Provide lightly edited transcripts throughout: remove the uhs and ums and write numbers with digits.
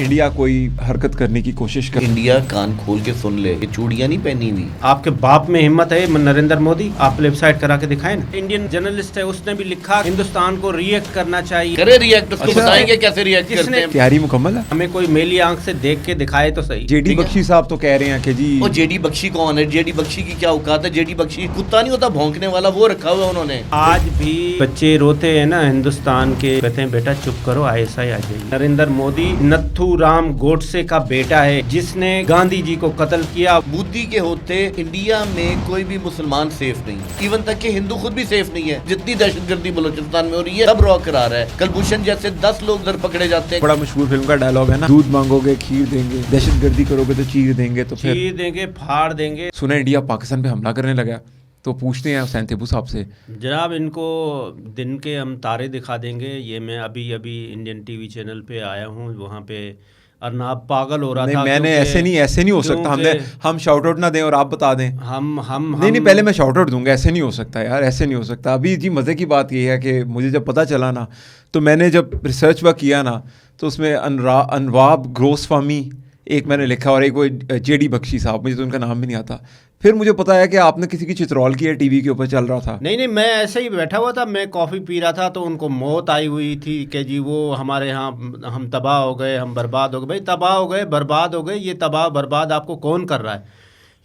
India कोई हरकत करने की कोशिश कर, इंडिया कान खोल के सुन ले, ये चूड़ियां नहीं पहनी हुई। आपके बाप में हिम्मत है नरेंद्र मोदी, आप वेबसाइट करा के दिखाएं ना। इंडियन जर्नलिस्ट है, उसने भी लिखा हिंदुस्तान को रिएक्ट करना चाहिए। करे रिएक्ट, उसको बताएंगे कैसे रिएक्ट करते हैं। तैयारी मुकम्मल है। हमें कोई मेली आंख से देख के दिखाए तो सही। जेडी बख्शी साहब तो कह रहे हैं कि जी वो जेडी बख्शी कौन है? जेडी बख्शी की क्या औकात है? जेडी बख्शी कुत्ता नहीं होता भौंकने वाला, वो रखा हुआ उन्होंने। आज भी बच्चे रोते हैं ना हिंदुस्तान के, कहते हैं बेटा चुप करो, ISI आ जाएगी। नरेंद्र मोदी नथू राम गोडसे का बेटा है, जिसने गांधी जी को कत्ल किया। बुद्धि के होते इंडिया में कोई भी मुसलमान सेफ नहीं, इवन तक कि हिंदू खुद भी सेफ नहीं है। जितनी दहशतगर्दी बलूचिस्तान में हो रही है सब रॉ करा रहा है। कलभूषण जैसे 10 लोग दर पकड़े जाते हैं। बड़ा मशहूर फिल्म का डायलॉग है ना, दूध मांगोगे खीर देंगे, दहशतगर्दी करोगे तो चीर देंगे। तो फिर चीर देंगे, फाड़ देंगे। सुना इंडिया पाकिस्तान पे हमला करने लगा, तो पूछते हैं सैंथिबू साहब से, जनाब इनको दिन के हम तारे दिखा देंगे। ये मैं अभी इंडियन टीवी चैनल पे आया हूँ, वहाँ पे अर्नाब पागल हो रहा था। मैंने ऐसे नहीं हो सकता, हम शाउट आउट ना दें और आप बता दें। हम नहीं, पहले मैं शाउट आउट दूंगा। ऐसे नहीं हो सकता यार, ऐसे नहीं हो सकता। अभी जी मज़े की बात ये है कि मुझे जब पता चला ना, तो मैंने जब रिसर्च वर्क किया ना, तो उसमें अनवाब ग्रोसफामी एक मैंने लिखा और एक वो जेडी बख्शी साहब, मुझे तो उनका नाम भी नहीं आता। फिर मुझे पता है कि आपने किसी की चित्रौल की है, टीवी के ऊपर चल रहा था। नहीं, मैं ऐसे ही बैठा हुआ था, मैं कॉफ़ी पी रहा था, तो उनको मौत आई हुई थी कि जी वो हमारे यहाँ हम तबाह हो गए, हम बर्बाद हो गए। भाई तबाह हो गए, बर्बाद हो गए, ये तबाह बर्बाद आपको कौन कर रहा है?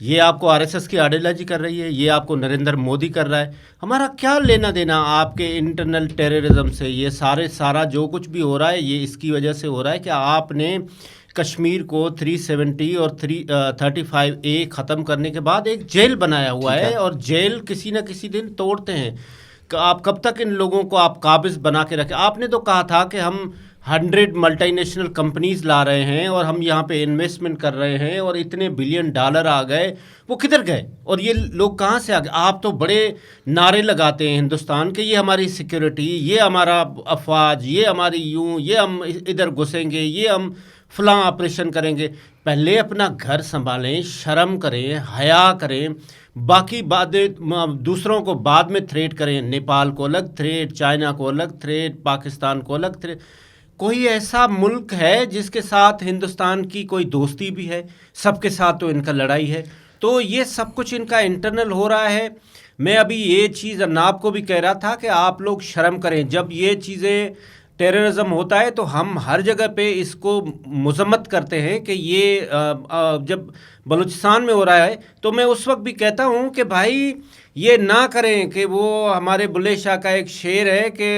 ये आपको RSS की आइडियोलॉजी कर रही है, ये आपको नरेंद्र मोदी कर रहा है। हमारा क्या लेना देना आपके इंटरनल टेररिज्म से? ये सारा जो कुछ भी हो रहा है, ये इसकी वजह से हो रहा है कि आपने कश्मीर को 370 और 335A ख़त्म करने के बाद एक जेल बनाया हुआ है, और जेल किसी न किसी दिन तोड़ते हैं। आप कब तक इन लोगों को आप काबिज बना के रखें? आपने तो कहा था कि हम 100 मल्टीनेशनल कंपनीज ला रहे हैं और हम यहाँ पे इन्वेस्टमेंट कर रहे हैं और इतने $बिलियन आ गए। वो किधर गए और ये लोग कहाँ से आ गए? आप तो बड़े नारे लगाते हैं हिंदुस्तान के, ये हमारी सिक्योरिटी, ये हमारा अफवाज, ये हमारी यूं, ये हम इधर घुसेंगे, ये हम फलां ऑपरेशन करेंगे। पहले अपना घर संभालें, शर्म करें, हया करें। बाकी बातें दूसरों को बाद में थ्रेट करें। नेपाल को अलग थ्रेट, चाइना को अलग थ्रेट, पाकिस्तान को अलग थ्रेट। कोई ऐसा मुल्क है जिसके साथ हिंदुस्तान की कोई दोस्ती भी है? सबके साथ तो इनका लड़ाई है। तो ये सब कुछ इनका इंटरनल हो रहा है। मैं अभी ये चीज़ अर्नाब को भी कह रहा था कि आप लोग शर्म करें। जब ये चीज़ें टेररिज्म होता है तो हम हर जगह पे इसको मजम्मत करते हैं कि ये जब बलूचिस्तान में हो रहा है तो मैं उस वक्त भी कहता हूँ कि भाई ये ना करें। कि वो हमारे बुल्ले शाह का एक शेर है कि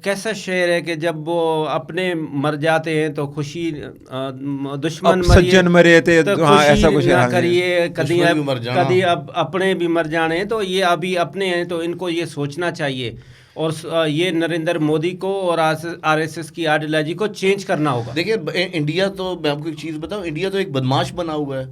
कैसा शेर है कि जब वो अपने मर जाते हैं तो खुशी, दुश्मन सज्जन मरे थे तो हाँ, ऐसा कुछ ना करिए, कभी अब अपने भी मर जाने। तो ये अभी अपने हैं तो इनको ये सोचना चाहिए, और ये नरेंद्र मोदी को और RSS की आइडियोलॉजी को चेंज करना होगा। देखिए इंडिया तो, मैं आपको एक चीज़ बताऊं, इंडिया तो एक बदमाश बना हुआ है।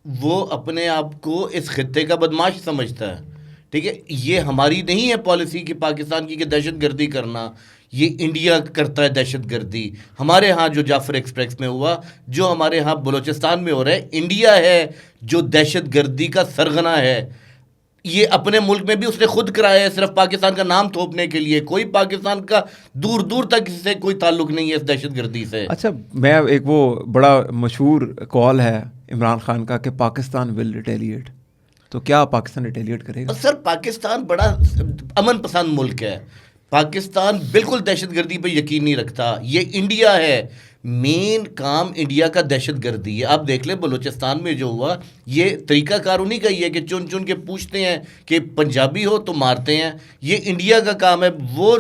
वो अपने आप को इस खित्ते का बदमाश समझता है। ठीक है, ये हमारी नहीं है पॉलिसी कि पाकिस्तान की दहशतगर्दी करना, ये इंडिया करता है दहशतगर्दी। हमारे यहाँ जो जाफर एक्सप्रेस में हुआ, जो हमारे यहाँ बलूचिस्तान में हो रहा है, इंडिया है जो दहशतगर्दी का सरगना है। ये अपने मुल्क में भी उसने खुद कराया है, सिर्फ पाकिस्तान का नाम थोपने के लिए। कोई पाकिस्तान का दूर दूर तक इससे कोई ताल्लुक नहीं है इस दहशतगर्दी से। अच्छा, मैं एक वो बड़ा मशहूर कॉल है इमरान खान का कि पाकिस्तान विल रिटेलिएट, तो क्या पाकिस्तान रिटेलिएट करेगा? सर पाकिस्तान बड़ा अमन पसंद मुल्क है। पाकिस्तान बिल्कुल दहशतगर्दी पे यकीन नहीं रखता। ये इंडिया है, मेन काम इंडिया का दहशतगर्दी है। आप देख लें बलूचिस्तान में जो हुआ, ये तरीकाकार उन्हीं का ही है कि चुन चुन के पूछते हैं कि पंजाबी हो तो मारते हैं। ये इंडिया का काम है। वो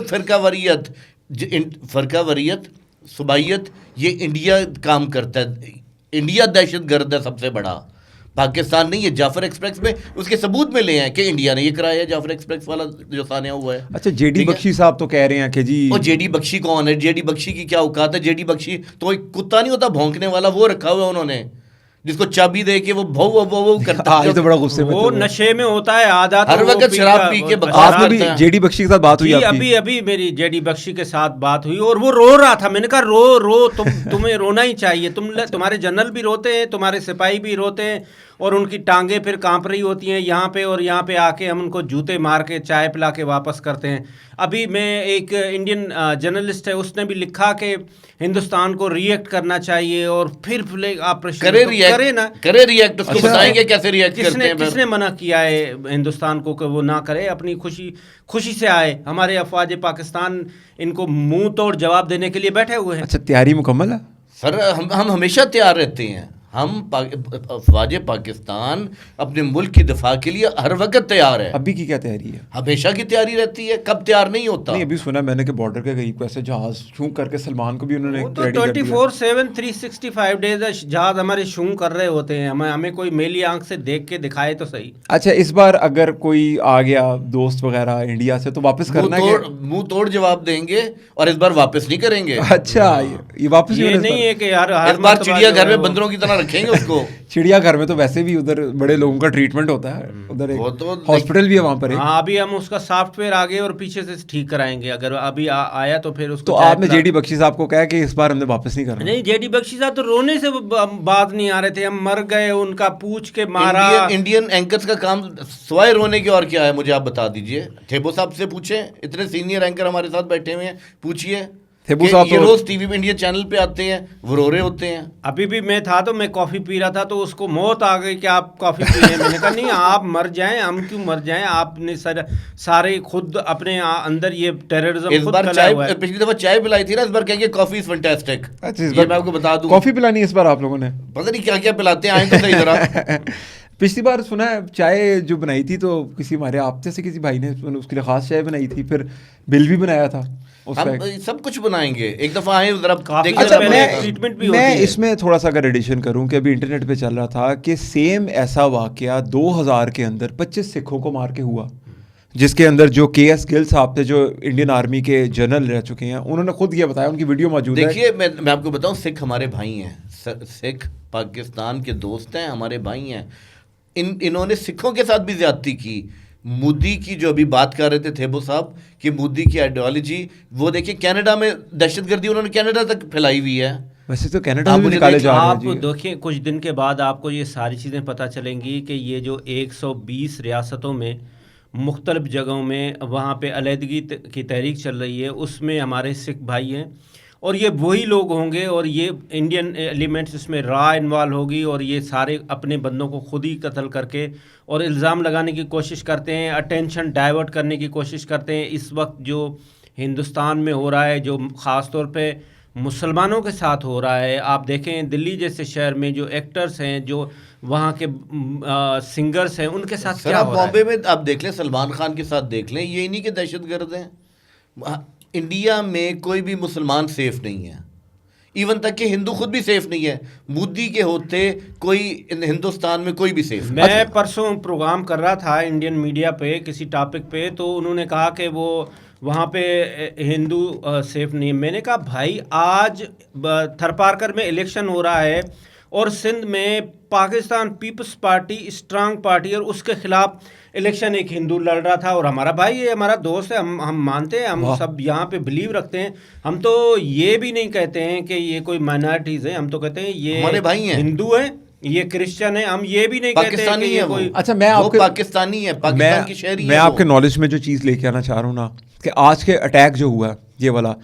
फ़रकावरियत सुबाइयत, ये इंडिया काम करता है। इंडिया दहशतगर्द है सबसे बड़ा, पाकिस्तान नहीं है। जाफर एक्सप्रेस में उसके सबूत में ले हैं कि इंडिया ने ये कराया है, जाफर एक्सप्रेस वाला जो सानिया हुआ है। अच्छा, जेडी बख्शी साहब तो कह रहे हैं कि जी, और जेडी बख्शी कौन है? जेडी बख्शी की क्या औकात है? जेडी बख्शी तो एक कुत्ता नहीं होता भौंकने वाला, वो रखा हुआ है उन्होंने। जिसको चाबी दे के वो भौ करता हाँ, है। ये तो बड़ा गुस्से में वो थे नशे में होता है आधा, तो हर वो वक्त शराब पी के बकवास आपने भी करता है। जेडी बख्शी के साथ बात हुई जी, आपकी? अभी अभी मेरी जेडी बख्शी के साथ बात हुई और वो रो रहा था। मैंने कहा रो तुम्हें रोना ही चाहिए। तुम्हारे जनरल भी रोते हैं, तुम्हारे सिपाही भी रोते हैं, और उनकी टांगे फिर कांप रही होती हैं यहाँ पे, और यहाँ पे आके हम उनको जूते मार के चाय पिला के वापस करते हैं। अभी मैं एक इंडियन जर्नलिस्ट है, उसने भी लिखा कि हिंदुस्तान को रिएक्ट करना चाहिए, और फिर ऑपरेशन करे तो रिएक्ट, करे ना, करे रिएक्ट, उसको अच्छा। बताएंगे कैसे रिएक्ट करते हैं। किसने मना किया है हिंदुस्तान को कि वो ना करे? अपनी खुशी से आए। हमारे अफवाज पाकिस्तान इनको मुंह तोड़ जवाब देने के लिए बैठे हुए हैं। अच्छा, तैयारी मुकम्मल है? सर हम हमेशा तैयार रहते हैं। हम अफवाज पाकिस्तान अपने मुल्क की दिफा के लिए हर वक्त तैयार है। अभी की क्या तैयारी है? हमेशा की तैयारी रहती है, कब तैयार नहीं होता। नहीं, अभी सुना मैंने कि बॉर्डर के करीब ऐसे जहाज शूं करके सलमान को भी उन्होंने वो तो रेडी कर दिया। 24/7 365 डेज जहाज हमारे शूं कर रहे होते हैं। हमें कोई मेली आंख से देख के दिखाए तो सही। अच्छा, इस बार अगर कोई आ गया दोस्त वगैरह इंडिया से, तो वापस करना है क्या? मुंह तोड़ जवाब देंगे, और इस बार वापस नहीं करेंगे। अच्छा, ये वापस ये होने नहीं है कि यार इस हर बार मर्तबा चिड़ियाघर जो है में वो- बंदरों की तरह रखेंगे उसको। चिड़ियाघर में तो वैसे भी उधर बड़े लोगों का ट्रीटमेंट होता है, उधर वो एक तो हॉस्पिटल भी है वहां पर एक। हाँ, अभी हम उसका सॉफ्टवेयर आगे और पीछे से ठीक कराएंगे। अगर अभी आया तो फिर उसको तो चाय आपने पिला- जेडी बख्शी साहब को कहा कि इस बार हमने वापस नहीं करना? नहीं, जेडी बख्शी साहब तो रोने से बात नहीं आ रहे थे। हम मर गए, उनका पूछ के मारा। इंडियन एंकर्स का काम सिवाय रोने के और क्या है, मुझे आप बता दीजिए। थेबो साहब से पूछें, इतने सीनियर एंकर हमारे साथ बैठे हुए हैं, पूछिए। थेबो कि साहब ये तो- रोज टीवी पे इंडियन चैनल पे आते हैं, वो रो रहे होते हैं। अभी भी मैं था तो मैं कॉफ़ी पी रहा था, तो उसको मौत आ गई कि आप कॉफ़ी पी रहे हैं। मैंने कहा नहीं, आप मर जाएं, हम क्यों मर जाएं? आपने सारे खुद अपने अंदर ये टेररिज्म इस खुद बार फैलाया हुआ चाय, है। पिछली दफा चाय पिलाई थी ना, इस बार कहेंगे कॉफी इज फैंटास्टिक। अच्छा, इस ये बार मैं आपको बता दूं। कॉफी पिलानी है इस बार आप लोगों ने? पता नहीं क्या क्या पिलाते हैं, आए तो सही जरा। पिछली बार सुना है चाय जो बनाई थी तो किसी हमारे आप जैसे किसी भाई ने उसके लिए खास चाय बनाई थी, फिर बिल भी बनाया था उसका। हम सब कुछ बनाएंगे, एक दफा आए जरा काफी देखिए अच्छा, जरा पहले बनेगा। ट्रीटमेंट भी मैं होती है। इसमें थोड़ा सा अगर एडिशन करूं कि अभी इंटरनेट पे चल रहा था कि सेम ऐसा वाकया 2000 के अंदर 25 सिखों को मार के हुआ, जिसके अंदर जो KS गिल साहब थे, जो इंडियन आर्मी के जनरल रह चुके हैं, उन्होंने खुद ये बताया, उनकी वीडियो मौजूद है। देखिए मैं आपको बताऊं, सिख हमारे भाई हैं, सिख पाकिस्तान के दोस्त हैं, हमारे भाई हैं। इन्होंने सिखों के साथ भी ज्यादती की। मोदी की जो अभी बात कर रहे थे थेबो साहब कि मोदी की आइडियोलॉजी, वो देखिए कनाडा में दहशतगर्दी उन्होंने कनाडा तक फैलाई हुई है। वैसे तो कनाडा आप में भी मुझे निकाले देखिए, जा रहे हैं आप जी। देखिए, कुछ दिन के बाद आपको ये सारी चीज़ें पता चलेंगी कि ये जो 120 रियासतों में मुख्तलिफ जगहों में वहाँ पे अलहदगी की तहरीक चल रही है, उसमें हमारे सिख भाई हैं, और ये वही लोग होंगे, और ये इंडियन एलिमेंट्स इसमें रॉ इन्वॉल्व होगी, और ये सारे अपने बंदों को खुद ही कत्ल करके और इल्ज़ाम लगाने की कोशिश करते हैं, अटेंशन डाइवर्ट करने की कोशिश करते हैं। इस वक्त जो हिंदुस्तान में हो रहा है, जो ख़ास तौर पे मुसलमानों के साथ हो रहा है, आप देखें दिल्ली जैसे शहर में जो एक्टर्स हैं, जो वहाँ के सिंगर्स हैं, उनके साथ सर क्या आप हो रहा है? बॉम्बे में आप देख लें, सलमान खान के साथ देख लें, ये नहीं कि दहशतगर्द हैं। इंडिया में कोई भी मुसलमान सेफ नहीं है, इवन तक कि हिंदू खुद भी सेफ नहीं है। मोदी के होते कोई हिंदुस्तान में कोई भी सेफ नहीं। मैं परसों प्रोग्राम कर रहा था इंडियन मीडिया पे किसी टॉपिक पे, तो उन्होंने कहा कि वो वहाँ पे हिंदू सेफ नहीं है। मैंने कहा भाई, आज थरपारकर में इलेक्शन हो रहा है, और सिंध में पाकिस्तान पीपल्स पार्टी स्ट्रांग पार्टी, और उसके खिलाफ इलेक्शन एक हिंदू लड़ रहा था, और हमारा भाई है, हमारा दोस्त है, हम मानते हैं, हम सब यहाँ पे बिलीव रखते हैं। हम तो ये भी नहीं कहते हैं कि ये कोई माइनॉरिटीज़ है, हम तो कहते हैं ये हमारे भाई हैं, हिंदू है, ये क्रिश्चियन है। हम ये भी नहीं कहते हैं कि ये कोई अच्छा, मैं आपके पाकिस्तानी है, पाकिस्तान की शहरी है। मैं आपके नॉलेज में जो चीज़ लेके आना चाह रहा हूँ ना, कि आज के अटैक जो हुआ ये वाला,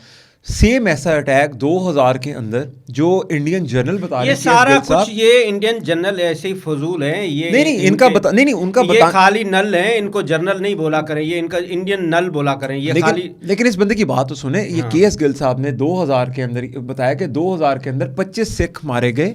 सेम ऐसा अटैक 2000 के अंदर जो इंडियन जनरल बता रहे ये हैं, सारा KS गिल साहब, कुछ ये इंडियन जनरल ऐसे ही फजूल हैं। ये नहीं, इनका बता, नहीं उनका ये बता, खाली नल हैं, इनको जनरल नहीं बोला करें, ये इनका इंडियन नल बोला करें, ये खाली। लेकिन इस बंदे की बात तो सुने, ये हाँ। KS गिल साहब ने 2000 के अंदर बताया कि 2000 के अंदर 25 सिख मारे गए।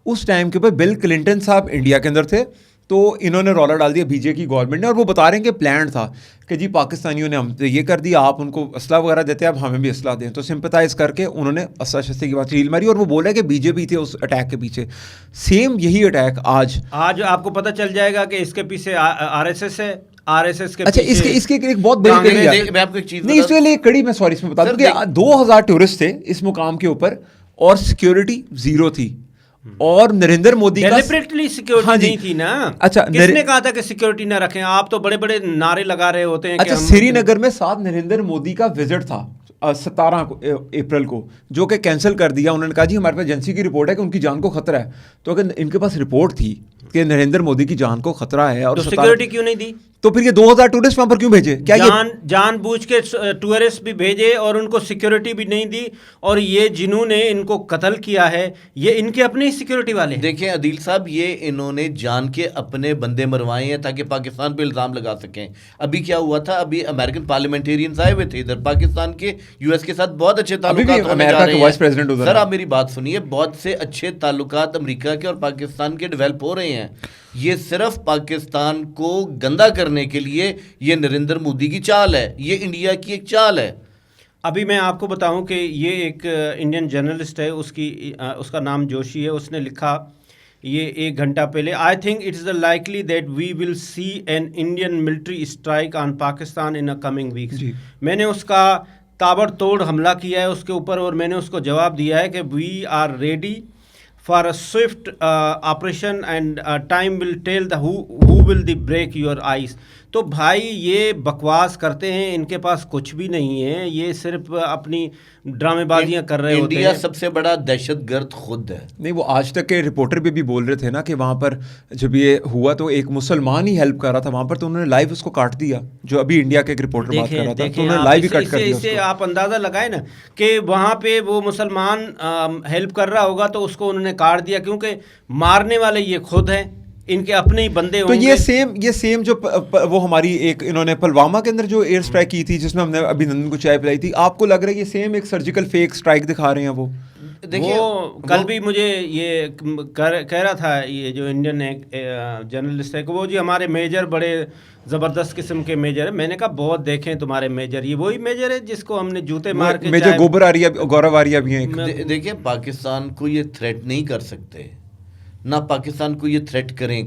उस टाइम के ऊपर बिल क्लिंटन साहब इंडिया के अंदर थे, तो इन्होंने रौला डाल दिया बीजेपी की गवर्नमेंट ने, और वो बता रहे हैं कि प्लान था कि जी पाकिस्तानियों ने हम ये कर दिया, आप उनको असला वगैरह देते हैं, अब हमें भी असला दें। तो सिंपथाइज करके उन्होंने असला शस्त्री की बात रील मारी, और वो बोला कि बीजेपी थे उस अटैक के पीछे। सेम यही अटैक आज आपको पता चल जाएगा कि इसके पीछे RSS है, RSS के अच्छा, पीछे इसके एक बहुत बड़ी कड़ी है। मैं आपको एक चीज नहीं, इसके लिए एक कड़ी मैं सॉरी इसमें बता दूं कि 2000 टूरिस्ट थे इस मुकाम के ऊपर, और सिक्योरिटी जीरो थी, और नरेंद्र मोदी का डेलिबरेटली सिक्योरिटी हाँ जी। नहीं थी ना। अच्छा, किसने कहा था कि सिक्योरिटी ना रखें? आप तो बड़े बड़े नारे लगा रहे होते हैं कि अच्छा, हम श्रीनगर में 7 नरेंद्र मोदी का विजिट था 17 अप्रैल को, जो कि कैंसिल कर दिया। उन्होंने कहा जी हमारे पास एजेंसी की रिपोर्ट है कि उनकी जान को खतरा है। तो अगर इनके पास रिपोर्ट थी कि नरेंद्र मोदी की जान को खतरा है और तो सिक्योरिटी क्यों नहीं दी? तो फिर ये 2000 टूरिस्ट वहां पर क्यों भेजे? क्या ये जानबूझ के टूरिस्ट भी भेजे और उनको सिक्योरिटी भी नहीं दी, और ये जिन्होंने इनको कत्ल किया है ये इनके अपने ही सिक्योरिटी वाले हैं। देखिए अदील साहब, ये इन्होंने जान के अपने बंदे मरवाए हैं ताकि पाकिस्तान पे इल्ज़ाम लगा सकें। अभी क्या हुआ था, अभी अमेरिकन पार्लियामेंटेरियंस आए हुए थे इधर, पाकिस्तान के यूएस के साथ बहुत अच्छे ताल्लुकात होने जा रहे हैं। सर आप मेरी बात सुनिए, बहुत से अच्छे ताल्लुकात अमेरिका के और पाकिस्तान के डेवलप हो रहे हैं। ये सिर्फ पाकिस्तान को गंदा करने के लिए ये नरेंद्र मोदी की चाल है, ये इंडिया की एक चाल है। अभी मैं आपको बताऊं कि ये एक इंडियन जर्नलिस्ट है, उसका नाम जोशी है, उसने लिखा ये 1 घंटा पहले, I think it is likely that we will see an Indian military strike on Pakistan in a coming weeks. मैंने उसका ताबड़तोड़ हमला किया है उसके ऊपर, और मैंने उसको जवाब दिया है कि we are ready for a swift operation and time will tell the who will the break your ice. तो भाई ये बकवास करते हैं, इनके पास कुछ भी नहीं है, ये सिर्फ अपनी ड्रामेबाजियां कर रहे होते हैं। इंडिया सबसे बड़ा दहशतगर्द खुद है। नहीं, वो आज तक के रिपोर्टर भी बोल रहे थे ना कि वहाँ पर जब ये हुआ तो एक मुसलमान ही हेल्प कर रहा था वहाँ पर, तो उन्होंने लाइव उसको काट दिया। जो अभी इंडिया के एक रिपोर्टर बात कर रहा था, तो उन्होंने लाइव ही कट कर दिया। इससे आप अंदाज़ा लगाए ना कि वहाँ पे वो मुसलमान हेल्प कर रहा होगा तो उसको उन्होंने काट दिया, क्योंकि मारने वाले ये खुद हैं, इनके अपने ही बंदे तो ये सेम जो वो हमारी एक इन्होंने पुलवामा के अंदर जो एयर स्ट्राइक की थी जिसमें हमने अभिनंदन को चाय पिलाई थी, आपको लग रहा है ये सेम एक सर्जिकल फेक स्ट्राइक दिखा रहे हैं वो? देखिए कल भी मुझे ये कह रहा था ये जो इंडियन जर्नलिस्ट है कि वो जी हमारे मेजर बड़े ज़बरदस्त किस्म के मेजर है। मैंने कहा बहुत देखें तुम्हारे मेजर, ये वही मेजर है जिसको हमने जूते मार के मेजर गौरव आर्या भी हैं। देखिए पाकिस्तान को ये थ्रेट नहीं कर सकते, ना पाकिस्तान को ये थ्रेट करें,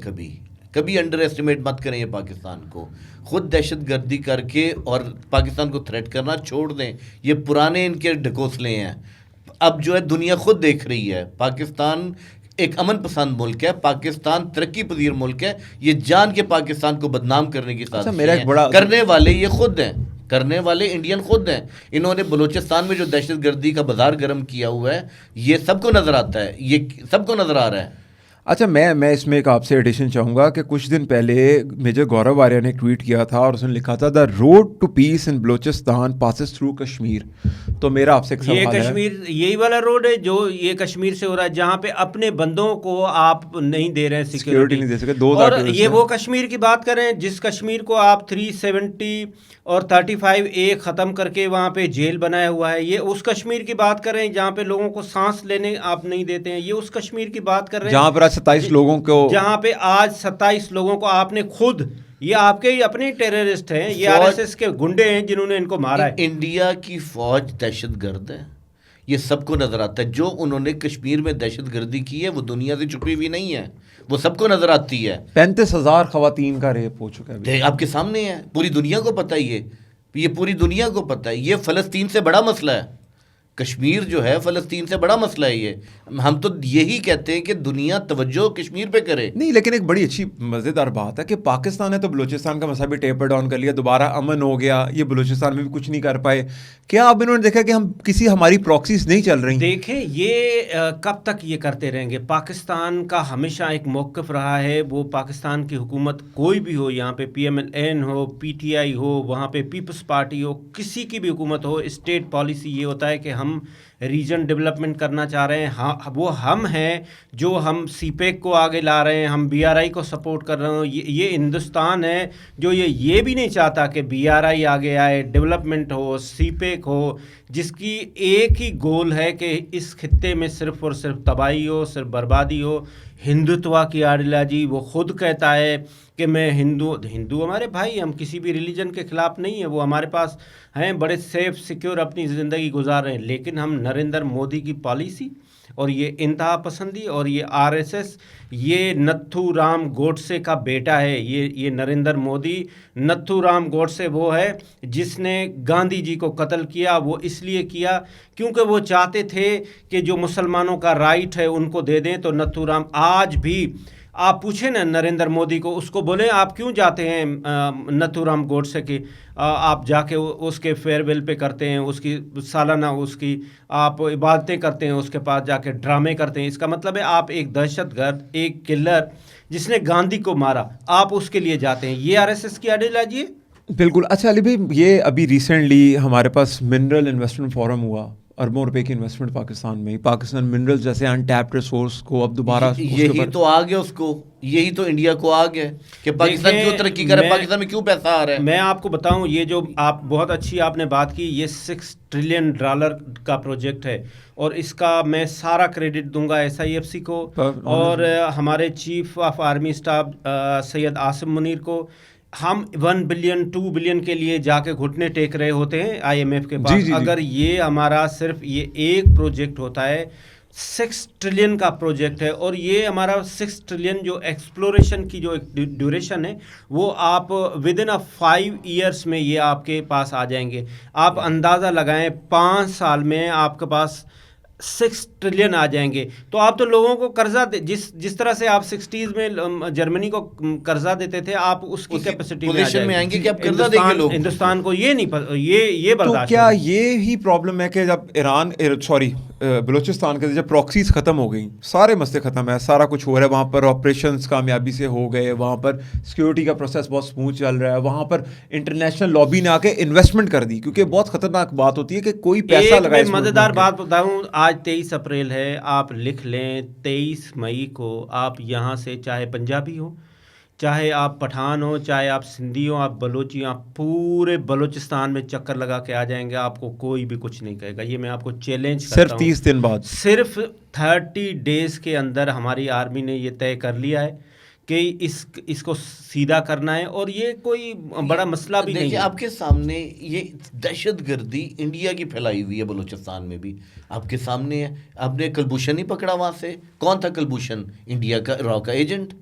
कभी अंडर एस्टिमेट मत करें ये पाकिस्तान को। खुद दहशतगर्दी करके और पाकिस्तान को थ्रेट करना छोड़ दें, ये पुराने इनके ढकोसले हैं। अब जो है दुनिया खुद देख रही है, पाकिस्तान एक अमन पसंद मुल्क है, पाकिस्तान तरक्की पजीर मुल्क है। ये जान के पाकिस्तान को बदनाम करने की साजिश करने वाले ये खुद हैं, करने वाले इंडियन खुद हैं। इन्होंने बलूचिस्तान में जो दहशतगर्दी का बाजार गर्म किया हुआ है, ये सबको नज़र आता है, ये सबको नज़र आ रहा है। अच्छा, मैं इसमें एक आपसे एडिशन चाहूँगा कि कुछ दिन पहले मेजर गौरव आर्या ने एक ट्वीट किया था और उसने लिखा था the road to peace in Balochistan passes through Kashmir. तो मेरा आपसे एक सवाल है, ये कश्मीर यही वाला रोड है जो ये कश्मीर से हो रहा है, जहाँ पे अपने बंदों को आप नहीं दे रहे हैं सिक्योरिटी नहीं दे सके। और ये वो कश्मीर की बात करें जिस कश्मीर को आप 370 और 35A ख़त्म करके वहाँ पे जेल बनाया हुआ है। ये उस कश्मीर की बात कर रहे हैं जहाँ पे लोगों को सांस लेने आप नहीं देते हैं। ये उस कश्मीर की बात कर रहे हैं जहाँ पर 27 लोगों को, जहाँ पे आज 27 लोगों को आपने खुद, ये आपके ही अपने टेररिस्ट हैं, ये आरएसएस के गुंडे हैं जिन्होंने इनको मारा है। इंडिया की फौज दहशतगर्द है, ये सबको नजर आता है। जो उन्होंने कश्मीर में दहशतगर्दी की है वो दुनिया से छुपी हुई नहीं है, वो सबको नजर आती है। 35,000 खवातीन का रेप हो चुका है, आपके सामने है, पूरी दुनिया को पता है, ये पूरी दुनिया को पता है। ये फ़लस्तीन से बड़ा मसला है, कश्मीर जो है फ़लस्तीन से बड़ा मसला है। ये हम तो यही कहते हैं कि दुनिया तवज्जो कश्मीर पे करे। नहीं, लेकिन एक बड़ी अच्छी मज़ेदार बात है कि पाकिस्तान ने तो बलूचिस्तान का मसला भी टेपर डाउन कर लिया, दोबारा अमन हो गया, ये बलूचिस्तान में भी कुछ नहीं कर पाए। क्या अब इन्होंने देखा कि हम किसी हमारी प्रॉक्सीज नहीं चल रही? देखें ये कब तक ये करते रहेंगे? पाकिस्तान का हमेशा एक मौक़िफ़ रहा है, वो पाकिस्तान की हुकूमत कोई भी हो, यहाँ पे PMLN हो, PTI हो, वहाँ पे पीपल्स पार्टी हो, किसी की भी हुकूमत हो, स्टेट पॉलिसी ये होता है कि हम रीजन डेवलपमेंट करना चाह रहे हैं। हाँ, वो हम हैं जो हम CPEC को आगे ला रहे हैं, हम BRI को सपोर्ट कर रहे हैं। ये हिंदुस्तान है जो ये भी नहीं चाहता कि BRI आगे आए, डेवलपमेंट हो, CPEC हो, जिसकी एक ही गोल है कि इस खित्ते में सिर्फ़ और सिर्फ तबाही हो, सिर्फ बर्बादी हो। हिंदुत्व की आइडियोलॉजी, वो खुद कहता है कि मैं हिंदू हमारे भाई, हम किसी भी रिलीजन के ख़िलाफ़ नहीं है, वो हमारे पास हैं, बड़े सेफ सिक्योर अपनी ज़िंदगी गुजार रहे हैं। लेकिन हम नरेंद्र मोदी की पॉलिसी और ये इंतहा पसंदी और ये आरएसएस, ये नथुराम गोडसे का बेटा है। ये नरेंद्र मोदी, नथुराम गोडसे वो है जिसने गांधी जी को कत्ल किया। वो इसलिए किया क्योंकि वो चाहते थे कि जो मुसलमानों का राइट है उनको दे दें। तो नथुराम आज भी आप पूछे ना नरेंद्र मोदी को, उसको बोले आप क्यों जाते हैं नथुराम गोडसे की, आप जाके उसके फेयरवेल पे करते हैं, उसकी सालाना उसकी आप इबादतें करते हैं, उसके पास जाके ड्रामे करते हैं। इसका मतलब है आप एक दहशतगर्द, एक किलर जिसने गांधी को मारा, आप उसके लिए जाते हैं। ये आरएसएस की आइडियोलॉजी है। बिल्कुल। अच्छा अली भाई, ये अभी रिसेंटली हमारे पास मिनरल इन्वेस्टमेंट फोरम हुआ, अरबों रुपए की इन्वेस्टमेंट पाकिस्तान में। पाकिस्तान मिनरल्स जैसे अनटैप्ड रिसोर्स को अब दोबारा यही तो आ गया उसको, यही तो इंडिया को आ गया कि पाकिस्तान क्यों तरक्की करे, पाकिस्तान में क्यों पैसा आ रहा है। मैं आपको बताऊं, ये जो आप बहुत अच्छी आपने बात की, ये $6 ट्रिलियन का प्रोजेक्ट है और इसका मैं सारा क्रेडिट दूंगा SIFC को और हमारे chief of army staff Syed Asim Munir को। हम 1 बिलियन 2 बिलियन के लिए जाके घुटने टेक रहे होते हैं IMF के पास। अगर ये हमारा सिर्फ ये एक प्रोजेक्ट होता है, 6 ट्रिलियन का प्रोजेक्ट है और ये हमारा 6 ट्रिलियन जो एक्सप्लोरेशन की जो ड्यूरेशन है वो आप विद इन 5 ईयर्स में ये आपके पास आ जाएंगे। आप अंदाज़ा लगाएं 5 साल में आपके पास 6 ट्रिलियन आ जाएंगे। तो आप तो लोगों को कर्जा जिस तरह से आप 60s में जर्मनी को कर्जा देते थे, आप उसकी कैपेसिटी में आएंगे कि आप कर्जा देंगे लोग। हिंदुस्तान को ये नहीं, ये बर्दाश्त। तो क्या ये ही प्रॉब्लम है कि जब बलूचिस्तान के जब प्रॉक्सीज खत्म हो गई, सारे मसले खत्म है, सारा कुछ हो रहा है वहाँ पर, ऑपरेशंस कामयाबी से हो गए, वहाँ पर सिक्योरिटी का प्रोसेस बहुत स्मूथ चल रहा है, वहाँ पर इंटरनेशनल लॉबी ने आके इन्वेस्टमेंट कर दी, क्योंकि बहुत खतरनाक बात होती है कि कोई पैसा लगाए। मजेदार बात बताऊँ, आज 23 अप्रैल है, आप लिख लें 23 मई को आप यहाँ से, चाहे पंजाबी हो, चाहे आप पठान हो, चाहे आप सिंधी हो, आप बलोची हो, आप पूरे बलूचिस्तान में चक्कर लगा के आ जाएंगे, आपको कोई भी कुछ नहीं कहेगा। ये मैं आपको चैलेंज करता हूं। सिर्फ 30 दिन बाद, सिर्फ 30 डेज के अंदर हमारी आर्मी ने ये तय कर लिया है कि इसको सीधा करना है और ये कोई बड़ा मसला भी नहीं है। आपके सामने ये दहशतगर्दी इंडिया की फैलाई हुई है, बलूचिस्तान में भी आपके सामने है। आपने कुलभूषण ही पकड़ा वहाँ से, कौन था कुलभूषण? इंडिया का रॉ का एजेंट,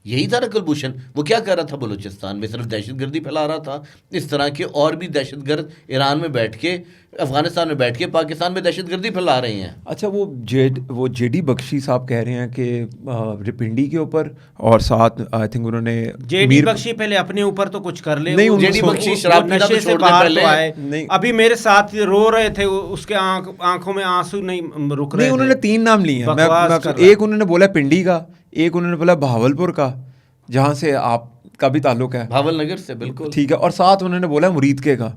यही था कुलभूषण। वो क्या कर रहा था बलूचिस्तान में? सिर्फ दहशतगर्दी फैला रहा था। इस तरह के और भी दहशतगर्द ईरान में बैठ के, अफगानिस्तान में बैठ के पाकिस्तान में दहशतगर्दी फैला रहे हैं। अच्छा, वो जेडी बख्शी साहब कह रहे हैं कि रिपिंडी के ऊपर, और साथ आई थिंक उन्होंने जेडी बख्शी पहले अपने ऊपर तो कुछ कर ले। नहीं, जेडी बख्शी शराब पीना तो छोड़ दे पहले। अभी मेरे साथ रो रहे थे, उसके आंखों में आंसू नहीं रुक रहे। उन्होंने 3 नाम लिए हैं। एक उन्होंने बोला पिंडी का, एक उन्होंने बोला बहावलपुर का, जहाँ से आपका भी ताल्लुक है, भावल नगर से, बिल्कुल ठीक है, और साथ उन्होंने बोला मुरीद के का।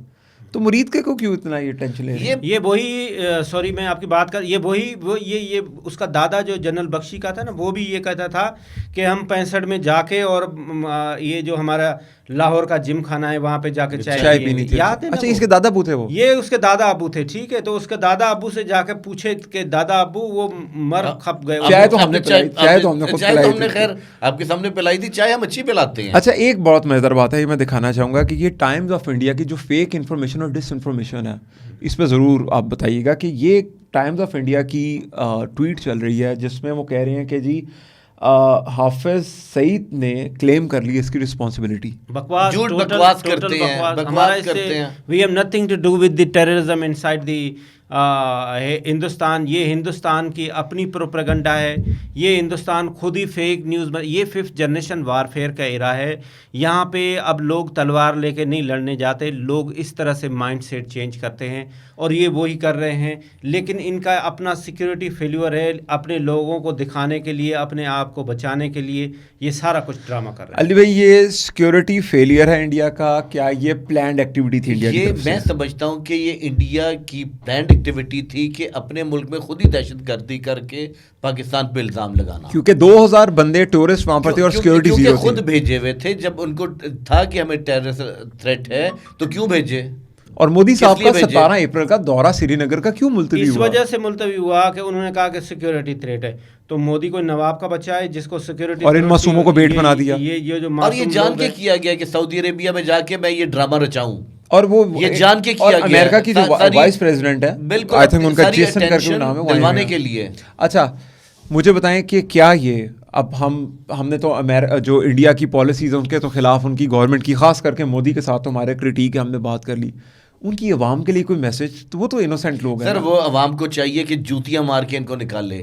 तो मुरीद के को क्यों इतना ये टेंशन ले रहे हैं? ये वही सॉरी मैं आपकी बात कर, ये उसका दादा जो जनरल बख्शी का था ना, वो भी ये कहता था कि हम 65 में जाके और ये जो हमारा लाहौर का जिम खाना है वहाँ पे जाके चाय पीनी थी। याद है? अच्छा, इसके दादा अबू थे वो? ये उसके दादा अबू थे, ठीक है। तो उसके दादा अबू से जाके पूछे कि दादा अबू, वो मर खप गए। चाय तो हमने खैर आपके सामने पिलाई थी, चाय हम अच्छी पिलाते हैं। अच्छा, एक बहुत मजेदार बात है, ये मैं दिखाना चाहूँगा कि ये टाइम्स ऑफ इंडिया की जो फेक इन्फॉर्मेशन और डिसइंफॉर्मेशन है, इस पर ज़रूर आप बताइएगा कि ये टाइम्स ऑफ इंडिया की ट्वीट चल रही है जिसमें वो कह रहे हैं कि जी हाफिज सईद ने क्लेम कर ली इसकी रिस्पॉन्सिबिलिटी। बकवास, झूठ बकवास करते हैं। We have nothing to do with the terrorism inside the Hindustan. ये हिंदुस्तान की अपनी प्रोपेगेंडा है, ये हिंदुस्तान खुद ही फेक न्यूज़, ये 5th जनरेशन वारफेयर का एरा है। यहाँ पे अब लोग तलवार लेके नहीं लड़ने जाते, लोग इस तरह से माइंड सेट चेंज करते हैं और ये वही कर रहे हैं। लेकिन इनका अपना सिक्योरिटी फेल्यूर है, अपने लोगों को दिखाने के लिए, अपने आप को बचाने के लिए ये सारा कुछ ड्रामा कर रहे हैं। अली भाई, ये सिक्योरिटी फेलियर है इंडिया का, क्या ये प्लान्ड एक्टिविटी थी इंडिया की तरफ से? मैं समझता हूँ कि ये इंडिया की प्लान्ड एक्टिविटी थी कि अपने मुल्क में खुद ही दहशतगर्दी करके पाकिस्तान पे इल्जाम लगाना, क्योंकि 2000 बंदे टूरिस्ट वहां पर थे और सिक्योरिटी जीरो थी। खुद भेजे हुए थे, जब उनको था कि हमें टेररिस्ट थ्रेट है तो क्यों भेजे। और मोदी साहब का 17 अप्रैल का दौरा श्रीनगर का क्यों मुलतवी हुआ? इस वजह से मुलतवी हुआ कि उन्होंने कहा कि सिक्योरिटी थ्रेट है। तो मोदी को नवाब का बच्चा है जिसको सिक्योरिटी, और इन मासूमों को बेट बना दिया। ये जो और ये जान के किया गया कि सऊदी अरेबिया में जाके मैं ये ड्रामा रचाऊं। और वो ये जान के किया और गया अमेरिका है। की जो वाइस प्रेसिडेंट है, बिल्कुल, आई थिंक उनका सारी जेसन करके attention नाम है, वो दिलवाने आए के हैं। लिए। अच्छा, मुझे बताएं कि क्या ये अब हमने तो जो इंडिया की पॉलिसीज हैं उनके तो खिलाफ, उनकी गवर्नमेंट की, खास करके मोदी के साथ तो हमारे क्रिटिक है, हमने बात कर ली, उनकी अवाम के लिए कोई मैसेज? तो वो तो इनोसेंट लोग हैं सर ना। वो अवाम को चाहिए कि जूतियां मार के इनको निकाले,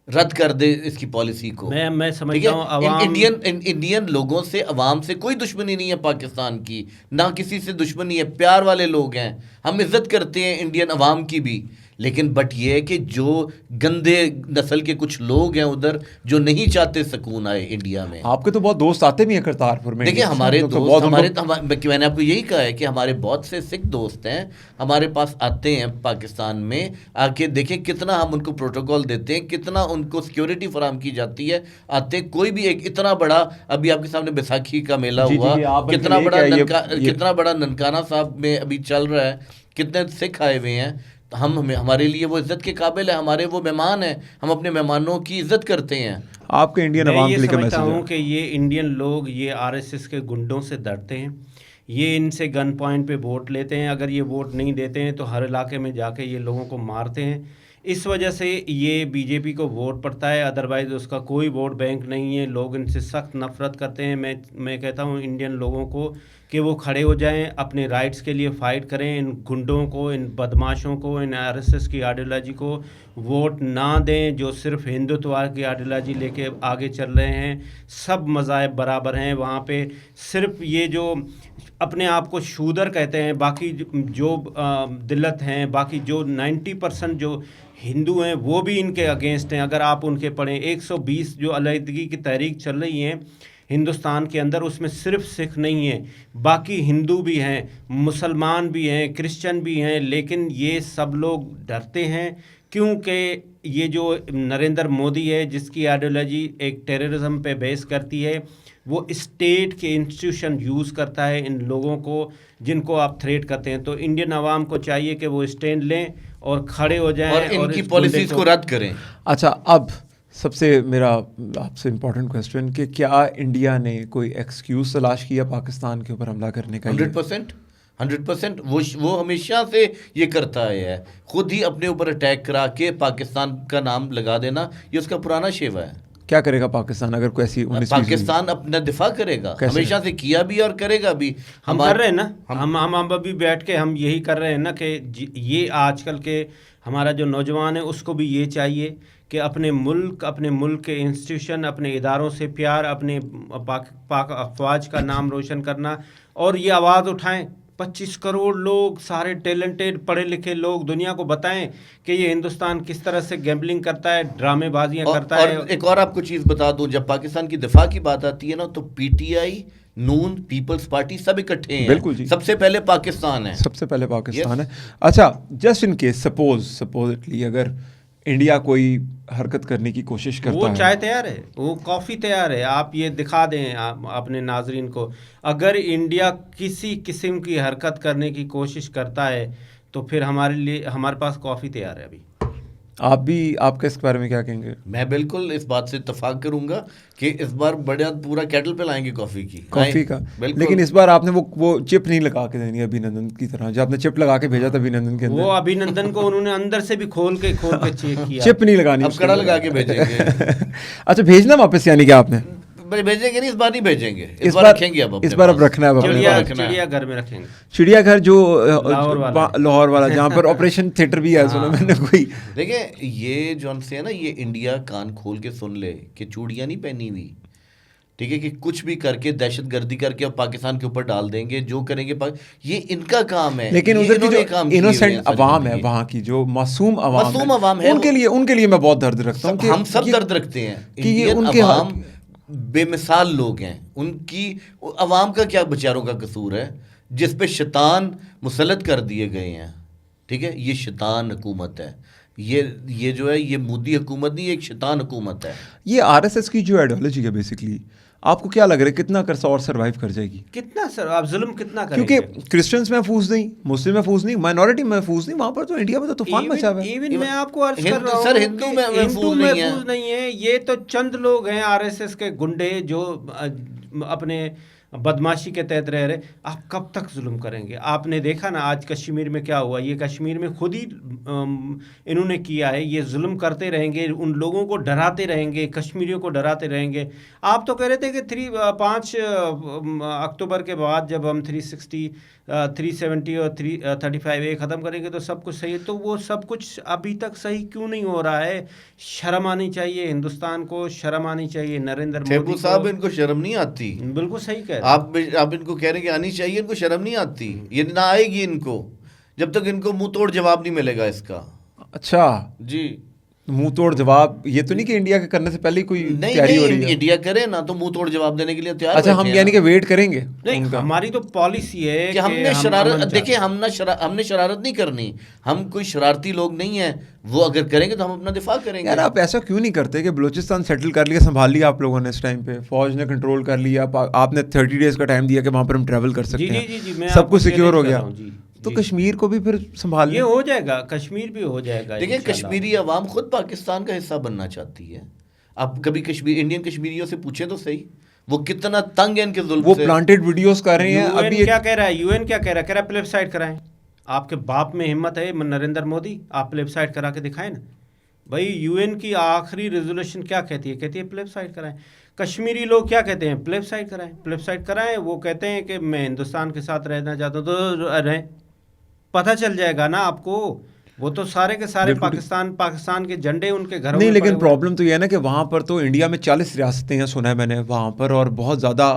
रद्द कर दे इसकी पॉलिसी को। मैं ठीक समझता है, हूँ अवाम इंडियन लोगों से, अवाम से कोई दुश्मनी नहीं है पाकिस्तान की, ना किसी से दुश्मनी है, प्यार वाले लोग हैं, हम इज्जत करते हैं इंडियन अवाम की भी। लेकिन बट ये है कि जो गंदे नस्ल के कुछ लोग हैं उधर जो नहीं चाहते सुकून आए इंडिया में। आपके तो बहुत दोस्त आते भी हैं करतारपुर में। देखिए हमारे तो दोस्त, बहुत हमारे उनको- मैंने आपको यही कहा है कि हमारे बहुत से सिख दोस्त हैं, हमारे पास आते हैं पाकिस्तान में, आके देखें कितना हम उनको प्रोटोकॉल देते हैं, कितना उनको सिक्योरिटी फराहम की जाती है। आते कोई भी एक इतना बड़ा, अभी आपके सामने बैसाखी का मेला जी, हुआ, जी, आप बल्कि कितना लेके बड़ा आइए, कितना बड़ा ननकाना साहब में अभी चल रहा है, कितने सिख आए हुए हैं। तो हमारे लिए वो इज्जत के काबिल है, हमारे वो मेहमान हैं, हम अपने मेहमानों की इज्जत करते हैं। आपके इंडियन मैं अवाम ये के लिए क्या समझता मैसेज हूँ है? कि ये इंडियन लोग ये आरएसएस के गुंडों से डरते हैं, ये इनसे गन पॉइंट पे वोट लेते हैं, अगर ये वोट नहीं देते हैं तो हर इलाके में जाके ये लोगों को मारते हैं। इस वजह से ये बीजेपी को वोट पड़ता है, अदरवाइज़ उसका कोई वोट बैंक नहीं है। लोग इनसे सख्त नफरत करते हैं। मैं कहता हूँ इंडियन लोगों को कि वो खड़े हो जाएं, अपने राइट्स के लिए फ़ाइट करें, इन गुंडों को, इन बदमाशों को, इन आरएसएस की आइडियोलॉजी को वोट ना दें, जो सिर्फ हिंदुत्व की आइडियोलॉजी लेके आगे चल रहे हैं। सब मज़ाहिब बराबर हैं वहाँ पे, सिर्फ ये जो अपने आप को शूदर कहते हैं, बाकी जो दिल्लत हैं, बाकी जो 90% जो हिंदू हैं वो भी इनके अगेंस्ट हैं। अगर आप उनके पढ़ें 120 जो अलहदगी की तहरीक चल रही हैं हिंदुस्तान के अंदर, उसमें सिर्फ सिख नहीं है, बाकी हिंदू भी हैं, मुसलमान भी हैं, क्रिश्चियन भी हैं। लेकिन ये सब लोग डरते हैं क्योंकि ये जो नरेंद्र मोदी है, जिसकी आइडियोलॉजी एक टेररिज्म पे बेस करती है, वो स्टेट के इंस्टीट्यूशन यूज़ करता है इन लोगों को जिनको आप थ्रेट करते हैं। तो इंडियन आवाम को चाहिए कि वो स्टैंड लें और खड़े हो जाएं और इनकी इस पॉलिसीज गुंडे को रद्द करें। अच्छा, अब सबसे मेरा आपसे इम्पोर्टेंट क्वेश्चन कि क्या इंडिया ने कोई एक्सक्यूज तलाश किया पाकिस्तान के ऊपर हमला करने का? 100% वो हमेशा से ये करता है, खुद ही अपने ऊपर अटैक करा के पाकिस्तान का नाम लगा देना, ये उसका पुराना शेवा है। क्या करेगा पाकिस्तान अगर कोई ऐसी 19-20 पाकिस्तान अपना दिफा करेगा, हमेशा से किया भी और करेगा भी। हम कर रहे हैं ना, हम अभी बैठ के हम यही कर रहे हैं ना कि ये आजकल के हमारा जो नौजवान है उसको भी ये चाहिए कि अपने मुल्क के इंस्टीट्यूशन, अपने इदारों से प्यार, अपने पाक अफवाज का नाम रोशन करना, और ये आवाज़ उठाएं। 25 करोड़ लोग, सारे टैलेंटेड पढ़े लिखे लोग, दुनिया को बताएं कि ये हिंदुस्तान किस तरह से गैम्बलिंग करता है, ड्रामेबाजियां करता है। और एक और आपको चीज़ बता दूं, जब पाकिस्तान की दिफा की बात आती है ना, तो पीटीआई, नून, पीपल्स पार्टी सब इकट्ठे हैं। बिल्कुल जी, सबसे पहले पाकिस्तान है, सबसे पहले पाकिस्तान है। अच्छा, जस्ट इन केस सपोजिटली अगर इंडिया कोई हरकत करने की कोशिश करता वो है, चाय तैयार है, वो कॉफ़ी तैयार है। आप ये दिखा दें अपने नाजरीन को, अगर इंडिया किसी किस्म की हरकत करने की कोशिश करता है तो फिर हमारे पास कॉफ़ी तैयार है अभी। आपके इस बारे में क्या कहेंगे? मैं बिल्कुल इस बात से इत्तेफाक करूंगा कि इस बार बड़ा पूरा कैटल पे लाएंगे कॉफ़ी का। लेकिन इस बार आपने वो चिप नहीं लगा के देनी अभिनंदन की तरह, जो आपने चिप लगा के भेजा था अभिनंदन के अंदर। वो अभिनंदन को उन्होंने अंदर से भी खोल के चेक किया। चिप नहीं लगानी, अब कड़ा लगा के भेजेंगे। अच्छा, भेजना वापस यानी कि आपने भेजेंगे नहीं, इस बार नहीं भेजेंगे, इस बार रखेंगे। अब इस बार अब रखना है, चिड़ियाघर में रखेंगे। चिड़ियाघर जो लाहौर वाला जहाँ पर ऑपरेशन थिएटर भी है, सुना मैंने कोई। देखिए ये जौन से है ना, ये इंडिया कान खोल के सुन ले कि चूड़ियाँ नहीं पहनी हुई, ठीक है, कि कुछ भी करके दहशत गर्दी करके अब पाकिस्तान के ऊपर डाल देंगे, जो करेंगे ये इनका काम है। लेकिन उधर की जो इनोसेंट अवाम है, वहाँ की जो मासूम अवाम है, उनके लिए मैं बहुत दर्द रखता हूँ। हम सब दर्द रखते हैं कि ये उनके अवाम बेमिसाल लोग हैं, उनकी अवाम का क्या बेचारों का कसूर है जिस पे शैतान मुसल्लत कर दिए गए हैं। ठीक है, ये शैतान हुकूमत है, ये जो है ये मोदी हुकूमत नहीं, एक शैतान हुकूमत है। ये आरएसएस की जो आइडियोलॉजी है बेसिकली, आपको क्या लग रहा है कितना कर्सा और सर्वाइव कर जाएगी? कितना सर आप जुल्म कितना करेंगे? क्योंकि क्रिश्चियंस महफूज नहीं, मुस्लिम महफूज नहीं, माइनॉरिटी महफूज नहीं, वहाँ पर तो इंडिया में तो तूफान मचा हुआ है। इवन मैं आपको अर्ज कर रहा हूँ सर, हिंदू महफूज नहीं है। ये तो चंद लोग हैं आरएसएस के गुंडे जो अपने बदमाशी के तहत रह रहे, आप कब तक जुल्म करेंगे? आपने देखा ना आज कश्मीर में क्या हुआ, ये कश्मीर में खुद ही इन्होंने किया है, ये जुल्म करते रहेंगे, उन लोगों को डराते रहेंगे, कश्मीरियों को डराते रहेंगे। आप तो कह रहे थे कि 5 अक्टूबर के बाद जब हम 360, 370 और 335 ये ख़त्म करेंगे तो सब कुछ सही है। तो वो सब कुछ अभी तक सही क्यों नहीं हो रहा है? शर्म आनी चाहिए हिंदुस्तान को, शर्म आनी चाहिए नरेंद्र मोदी टेबू को। साहब, इनको शर्म नहीं आती। बिल्कुल सही कह रहे हैं आप इनको कह रहे हैं कि आनी चाहिए, इनको शर्म नहीं आती। ये ना आएगी इनको जब तक इनको मुंह तोड़ जवाब नहीं मिलेगा इसका। अच्छा, जी, मुंह तोड़ जवाब, ये तो नहीं कि इंडिया के करने से पहले ही कोई तैयारी हो रही है? इंडिया करे ना तो मुंह तोड़ जवाब देने के लिए तैयार अच्छा, हम बैठे हैं यानी कि वेट करेंगे नहीं, उनका? हमारी तो पॉलिसी है कि हमने शरारत, देखिए हमने शरारत नहीं करनी, हम कोई शरारती लोग नहीं हैं। वो अगर करेंगे तो हम अपना दिफा करेंगे। यार आप ऐसा क्यों नहीं करते कि बलूचिस्तान सेटल कर लिया, संभाल लिया आप लोगों ने इस टाइम पे, फौज ने कंट्रोल कर लिया, आपने 30 डेज का टाइम दिया कि वहाँ पर हम ट्रैवल कर सकते हैं, सब कुछ सिक्योर हो गया, तो कश्मीर को भी फिर संभाल ये हो जाएगा, कश्मीर भी हो जाएगा। देखिए कश्मीरी अवाम खुद पाकिस्तान का हिस्सा बनना चाहती है। आप कभी इंडियन कश्मीरियों से पूछे तो सही, वो कितना तंग है इनके जुल्म से। वो प्लांटेड वीडियोस कर रहे हैं। अभी क्या कह रहा है यूएन, क्या कह रहा है? कह रहा है प्लेबसाइट कराएं। आपके बाप में हिम्मत है नरेंद्र मोदी, आप प्लेबसाइट करा के दिखाएं ना भाई। यूएन की आखिरी रेजोल्यूशन क्या कहती है? कहती है प्लेबसाइट कराएं। कश्मीरी लोग क्या कहते हैं? प्लेबसाइट कराएं, प्लेबसाइट कराएं। वो कहते हैं कि मैं हिंदुस्तान के साथ रहना चाहता हूँ, तो रहें, पता चल जाएगा ना आपको। वो तो सारे के सारे पाकिस्तान के झंडे उनके घरों नहीं, में लेकिन प्रॉब्लम तो ये है ना कि वहाँ पर तो इंडिया में 40 रियासतें हैं, सुना है मैंने वहाँ पर, और बहुत ज़्यादा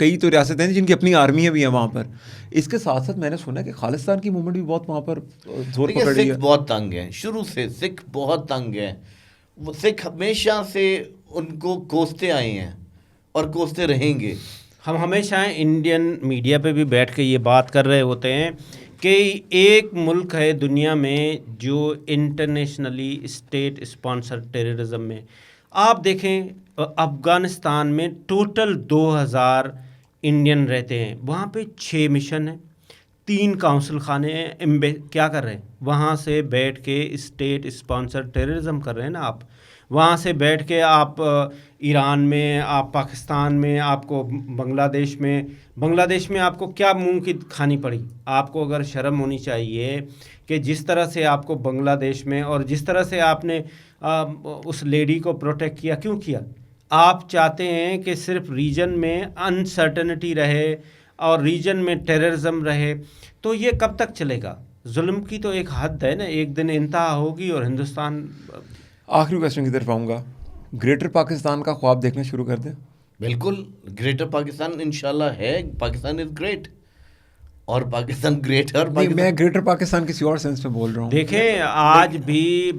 कई तो रियासतें हैं जिनकी अपनी आर्मी भी है वहाँ पर। इसके साथ साथ मैंने सुना है कि खालिस्तान की मूवमेंट भी बहुत वहाँ पर जोर पकड़ रही है। सिख बहुत तंग है, शुरू से सिख बहुत तंग है। वो सिख हमेशा से उनको कोसते आए हैं और कोसते रहेंगे। हम हमेशा इंडियन मीडिया पे भी बैठ के ये बात कर रहे होते हैं कि एक मुल्क है दुनिया में जो इंटरनेशनली स्टेट स्पॉन्सर टेररिज्म में, आप देखें अफ़गानिस्तान में टोटल 2000 इंडियन रहते हैं, वहाँ पे 6 मिशन हैं, 3 काउंसिल खाने हैं। क्या कर रहे हैं? वहाँ से बैठ के स्टेट स्पॉन्सर टेररिज्म कर रहे हैं ना आप। वहाँ से बैठ के आप ईरान में, आप पाकिस्तान में, आपको बांग्लादेश में आपको क्या मुंह की खानी पड़ी? आपको अगर शर्म होनी चाहिए कि जिस तरह से आपको बांग्लादेश में और जिस तरह से आपने उस लेडी को प्रोटेक्ट किया, क्यों किया? आप चाहते हैं कि सिर्फ रीजन में अनसर्टेनिटी रहे और रीजन में टेररिज्म रहे, तो ये कब तक चलेगा? जुल्म की तो एक हद है ना, एक दिन इंतहा होगी और हिंदुस्तान। आखिरी क्वेश्चन की तरफ आऊँगा, ग्रेटर पाकिस्तान का ख्वाब देखना शुरू कर दें? बिल्कुल, ग्रेटर पाकिस्तान इंशाल्लाह है। पाकिस्तान इज ग्रेट और पाकिस्तान ग्रेट है। नहीं, मैं ग्रेटर पाकिस्तान किसी और सेंस में बोल रहा हूँ। देखें आज भी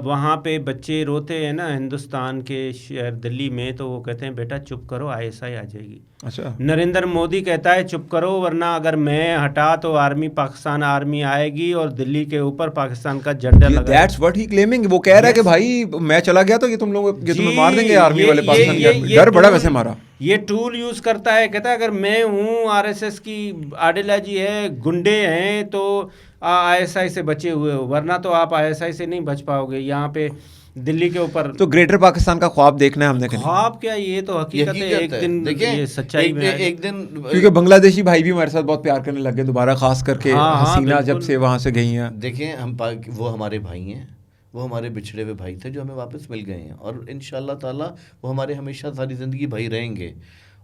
वहाँ पे बच्चे रोते हैं ना हिंदुस्तान के शहर दिल्ली में, तो वो कहते हैं बेटा चुप करो, ISI आ जाएगी। अच्छा, नरेंद्र मोदी कहता है चुप करो वरना अगर मैं हटा तो पाकिस्तान आर्मी आएगी और दिल्ली के ऊपर पाकिस्तान का झंडा लगा। That's what he claiming. वो कह रहा है कि भाई मैं चला गया तो ये तुम्हें मार देंगे आर्मी वाले पाकिस्तान के। डर बड़ा वैसे हमारा। ये टूल यूज करता है, कहता है अगर मैं हूँ, RSS की आइडियोलॉजी है, गुंडे हैं, तो ISI से बचे हुए हो, वरना तो आप ISI से नहीं बच पाओगे। यहाँ पे दिल्ली के ऊपर तो ग्रेटर पाकिस्तान का ख्वाब देखना है हमने। ख्वाब क्या, ये तो हकीकत है। एक दिन ये सच्चाई में एक दिन, क्योंकि बांग्लादेशी भाई भी हमारे साथ बहुत प्यार करने लगे दोबारा, खास करके हसीना जब से वहाँ से गई हैं। देखें वो हमारे भाई हैं, वो हमारे बिछड़े हुए भाई थे जो हमें वापस मिल गए हैं, और इंशाल्लाह ताला वो हमारे हमेशा सारी ज़िंदगी भाई रहेंगे।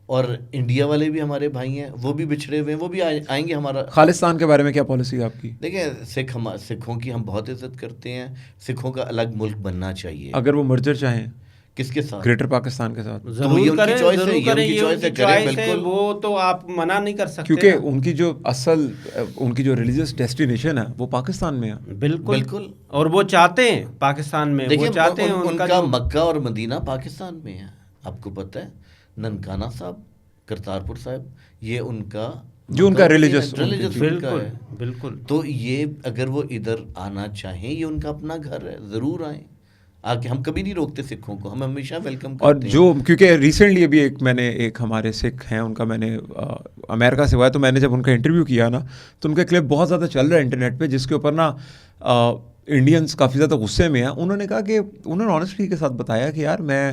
और इंडिया वाले भी हमारे भाई हैं, वो भी बिछड़े हुए हैं, वो भी आएंगे। हमारा खालिस्तान के बारे में क्या पॉलिसी है आपकी? देखिए सिखों की हम बहुत इज्जत करते हैं। सिखों का अलग मुल्क बनना चाहिए। अगर वो मर्जर चाहें किसके साथ? ग्रेटर पाकिस्तान के साथ। जरूर करें, जरूर करें, ये उनकी चॉइस है, वो तो आप मना नहीं कर सकते। क्योंकि उनकी जो रिलीजियस डेस्टिनेशन है वो पाकिस्तान में है। बिल्कुल। और वो चाहते हैं पाकिस्तान में, वो चाहते हैं उनका मक्का और मदीना पाकिस्तान में है। आपको पता है ननकाना साहब, करतारपुर साहब, ये उनका रिलीजियस बिल्कुल। तो ये अगर वो इधर आना चाहें, ये उनका अपना घर है, ज़रूर आएँ आके। हम कभी नहीं रोकते सिखों को, हम हमेशा वेलकम करते और जो क्योंकि रिसेंटली अभी एक हमारे सिख हैं, उनका मैंने अमेरिका से हुआ है, तो मैंने जब उनका इंटरव्यू किया ना, तो उनका क्लिप बहुत ज़्यादा चल रहा है इंटरनेट पे, जिसके ऊपर ना इंडियंस काफ़ी ज़्यादा गुस्से में हैं। उन्होंने कहा कि उन्होंने ऑनेस्टली के साथ बताया कि यार मैं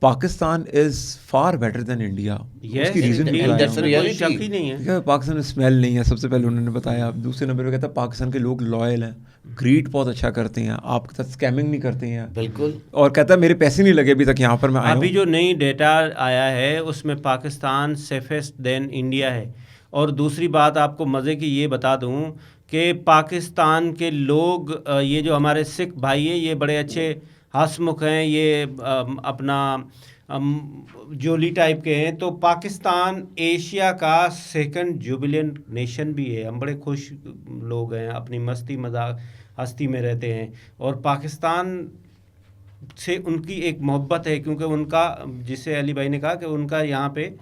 Pakistan is far better than India. Yes, उसकी रीजन indeed, बताया that's a उन्होंने। reality. कोई शक ही नहीं है। ठीक है, पाकिस्तान में स्मेल नहीं है, सबसे पहले उन्होंने बताया। दूसरे नंबर पे कहता है पाकिस्तान के लोग लॉयल हैं, ग्रीट बहुत अच्छा करते हैं, आपके साथ स्कैमिंग नहीं करते हैं, बिल्कुल। और कहता है मेरे पैसे नहीं लगे अभी तक यहाँ पर मैं आया अभी हूँ। जो नई डेटा आया है उसमें पाकिस्तान सेफेस्ट देन इंडिया है। और दूसरी बात आपको मज़े की ये बता दूं कि पाकिस्तान के लोग ये जो हमारे सिख भाई हैं ये बड़े अच्छे हंसमुख हैं, ये अपना जोली टाइप के हैं। तो पाकिस्तान एशिया का सेकंड जुबिलेंट नेशन भी है। हम बड़े खुश लोग हैं, अपनी मस्ती मजाक हस्ती में रहते हैं। और पाकिस्तान से उनकी एक मोहब्बत है, क्योंकि उनका, जिसे अली भाई ने कहा कि उनका यहाँ पे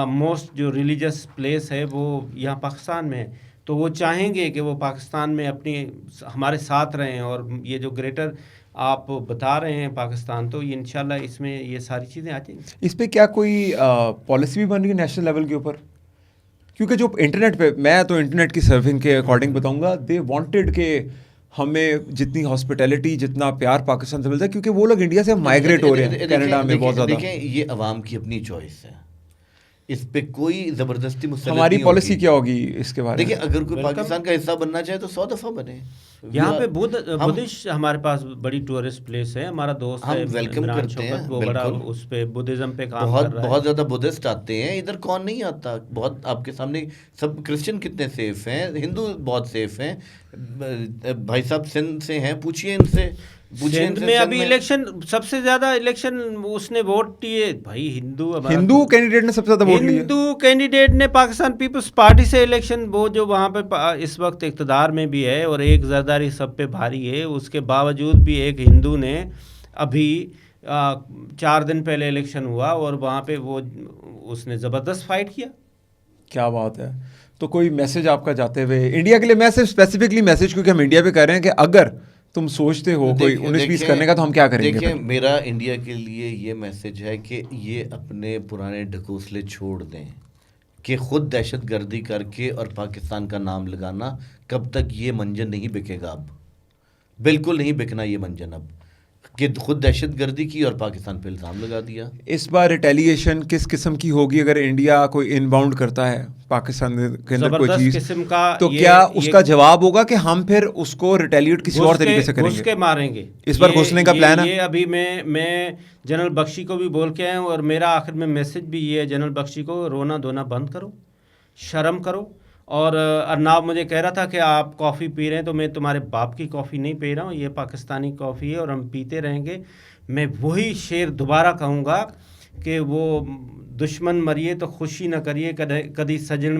मोस्ट जो रिलीजियस प्लेस है वो यहाँ पाकिस्तान में है। तो वो चाहेंगे कि वो पाकिस्तान में अपनी हमारे साथ रहें। और ये जो ग्रेटर आप बता रहे हैं पाकिस्तान, तो ये इंशाल्लाह इसमें ये सारी चीज़ें आ जाएंगी। इस पे क्या कोई पॉलिसी भी बन रही है नेशनल लेवल के ऊपर? क्योंकि जो इंटरनेट पे, मैं तो इंटरनेट की सर्फिंग के अकॉर्डिंग बताऊंगा, दे वांटेड के हमें जितनी हॉस्पिटैलिटी, जितना प्यार पाकिस्तान से मिलता है, क्योंकि वो लोग इंडिया से माइग्रेट हो रहे हैं कनाडा में बहुत ज़्यादा। देखें, ये अवाम की अपनी चॉइस है, इस पे कोई ज़बरदस्ती मुसल्लत हमारी नहीं पॉलिसी होगी। क्या होगी इसके बारे में? देखिए, अगर कोई पाकिस्तान का हिस्सा बनना चाहे तो 100 दफ़ा बने। यहाँ पे बुद्धिस्ट हमारे पास बड़ी टूरिस्ट प्लेस है। हमारा दोस्त हम है वेलकम इमरान करते हैं, शौकत, वो बड़ा बिल्कुल। उस पे बुद्धिज्म पे काम बहुत कर रहा है। बहुत ज़्यादा बुद्धिस्ट आते हैं इधर, कौन नहीं आता? बहुत आपके सामने सब क्रिश्चियन कितने सेफ हैं, हिंदू बहुत सेफ हैं। भाई साहब सिंध से हैं, पूछिए इनसे, पूछिए सिंध इनसे। में सिंध अभी इलेक्शन सबसे ज्यादा इलेक्शन उसने वोट दिए भाई, हिंदू कैंडिडेट ने सबसे ज़्यादा वोट लिए। हिंदू कैंडिडेट ने पाकिस्तान पीपल्स पार्टी से इलेक्शन, वो जो वहाँ पे इस वक्त इक़्तिदार में भी है और एक जरदारी सब पे भारी है, उसके बावजूद भी एक हिंदू ने अभी 4 दिन पहले इलेक्शन हुआ और वहाँ पे वो उसने ज़बरदस्त फाइट किया। क्या बात है। तो कोई मैसेज आपका जाते हुए इंडिया के लिए? मैं सिर्फ स्पेसिफिकली मैसेज, क्योंकि हम इंडिया पे कर रहे हैं, कि अगर तुम सोचते हो कोई 19-20 करने का तो हम क्या करेंगे? देखिए, मेरा इंडिया के लिए ये मैसेज है कि ये अपने पुराने ढकोसले छोड़ दें कि खुद दहशतगर्दी करके और पाकिस्तान का नाम लगाना, कब तक ये मंजन नहीं बिकेगा। अब बिल्कुल नहीं बिकना ये मंजन, अब कि खुद दहशतगर्दी की और पाकिस्तान पे इल्ज़ाम लगा दिया। इस बार रिटेलिएशन किस किस्म की होगी अगर इंडिया कोई इनबाउंड करता है पाकिस्तान के अंदर कोई जबरदस्त चीज, किस्म का तो क्या उसका जवाब होगा कि हम फिर उसको रिटेलिएट किसी और तरीके से घुस करेंगे? के मारेंगे। इस बार घुसने का प्लान है? ये अभी मैं जनरल बख्शी को भी बोल के आया हूँ और मेरा आखिर में मैसेज भी ये है जनरल बख्शी को, रोना धोना बंद करो, शर्म करो। और अरनाब मुझे कह रहा था कि आप कॉफ़ी पी रहे हैं, तो मैं तुम्हारे बाप की कॉफ़ी नहीं पी रहा हूँ, ये पाकिस्तानी कॉफ़ी है और हम पीते रहेंगे। मैं वही शेर दोबारा कहूँगा कि वो दुश्मन मरिए तो खुशी ना करिए, कभी सज्जन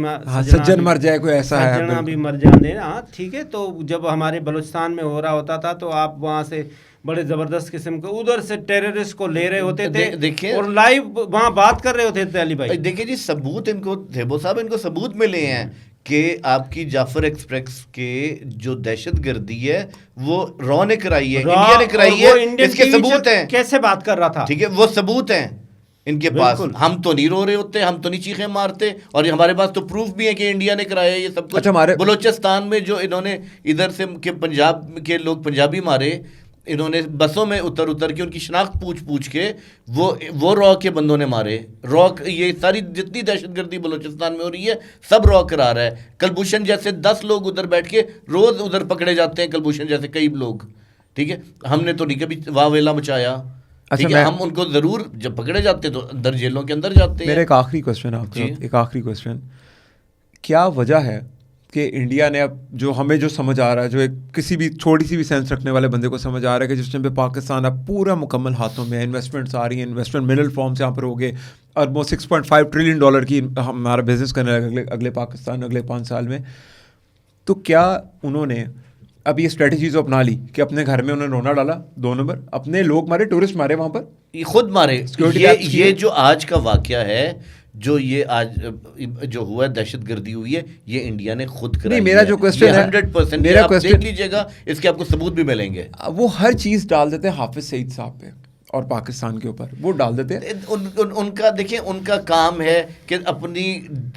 मर जाए, कोई ऐसा है सज्जना भी मर जाने ना। ठीक है, तो जब हमारे बलूचिस्तान में हो रहा होता था तो आप वहाँ से बड़े ज़बरदस्त किस्म के उधर से टेररिस्ट को ले रहे होते थे, देखिए, और लाइव वहाँ बात कर रहे होते थे। अली भाई देखिए जी, सबूत इनको धेबो साहब, इनको सबूत मिले हैं कि आपकी जाफर एक्सप्रेस के जो दहशतगर्दी है वो रॉ ने कराई है, इंडिया ने कराई है, इसके सबूत हैं। कैसे बात कर रहा था, ठीक है, वो सबूत हैं इनके पास। हम तो नहीं रो रहे होते, हम तो नहीं चीखें मारते, और हमारे पास तो प्रूफ भी है कि इंडिया ने कराया ये सब कुछ। अच्छा, बलोचिस्तान में जो इन्होंने इधर से के पंजाब के लोग पंजाबी मारे, इन्होंने बसों में उतर के उनकी शनाख्त पूछ के वो रॉ के बंदों ने मारे। रॉ, ये सारी जितनी दहशतगर्दी बलूचिस्तान में हो रही है सब रॉ करा रहा है। कलभूषण जैसे 10 लोग उधर बैठ के रोज़ उधर पकड़े जाते हैं, कलभूषण जैसे कई लोग। ठीक है, हमने तो नहीं कभी वावेला मचाया। अच्छा, हम उनको ज़रूर जब पकड़े जाते तो अंदर जेलों के अंदर जाते हैं। मेरा एक आखिरी क्वेश्चन है आपसे, एक आखिरी क्वेश्चन, क्या वजह है कि इंडिया ने अब जो हमें जो समझ आ रहा है, जो एक किसी भी थोड़ी सी भी सेंस रखने वाले बंदे को समझ आ रहा है कि जिस टाइम पे पाकिस्तान अब पूरा मुकम्मल हाथों में है, इन्वेस्टमेंट्स आ रही हैं, इन्वेस्टमेंट मिनरल फॉर्म्स यहाँ पर हो गए, ऑलमोस्ट $6.5 ट्रिलियन की हमारा बिजनेस करने लगे अगले पाकिस्तान अगले 5 साल में, तो क्या उन्होंने अब ये स्ट्रेटजीज अपना ली कि अपने घर में उन्होंने रोना डाला, 2 नंबर अपने लोग मारे, टूरिस्ट मारे वहाँ पर, ये खुद मारे। ये जो आज का वाकया है, जो ये आज जो हुआ है, दहशतगर्दी हुई है, ये इंडिया ने खुद कराई। मेरा जो क्वेश्चन है 100%, मेरा आप क्वेश्चन देख लीजिएगा, इसके आपको सबूत भी मिलेंगे। वो हर चीज़ डाल देते हैं हाफिज सईद साहब पे और पाकिस्तान के ऊपर, वो डाल देते हैं। उनका देखिए, उनका काम है कि अपनी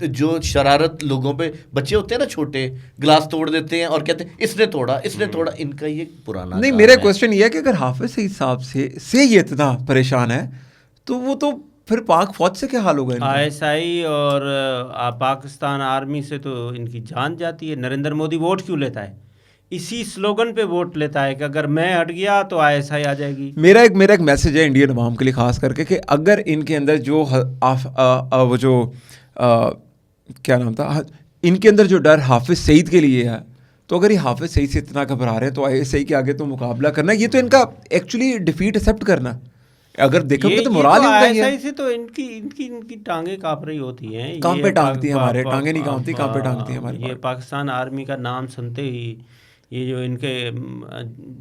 जो शरारत लोगों पे, बच्चे होते हैं ना छोटे, गिलास तोड़ देते हैं और कहते हैं इसने तोड़ा। इनका ये पुराना नहीं, मेरा क्वेश्चन ये है कि अगर हाफिज सईद साहब से ये इतना परेशान है तो वो तो फिर पाक फौज से क्या हाल होगा इनका? ISI और पाकिस्तान आर्मी से तो इनकी जान जाती है। नरेंद्र मोदी वोट क्यों लेता है? इसी स्लोगन पे वोट लेता है कि अगर मैं हट गया तो ISI आ जाएगी। मेरा एक मैसेज है इंडियन अवाम के लिए खास करके कि अगर इनके अंदर जो वो जो क्या नाम था, इनके अंदर जो डर हाफिज सईद के लिए है, तो अगर ये हाफिज सईद से इतना घबरा रहे हैं तो ISI के आगे तो मुकाबला करना, ये तो इनका एक्चुअली डिफीट एक्सेप्ट करना। अगर देखोगे तो मोराल ही उनका ही है। ISI से तो इनकी टांगे कांप रही होती हैं। काम ये पे टांगती है हमारे, पा- टांगे नहीं कांपती, काम पे टांगती है हाँ, हमारे। ये पाकिस्तान आर्मी का नाम सुनते ही ये जो इनके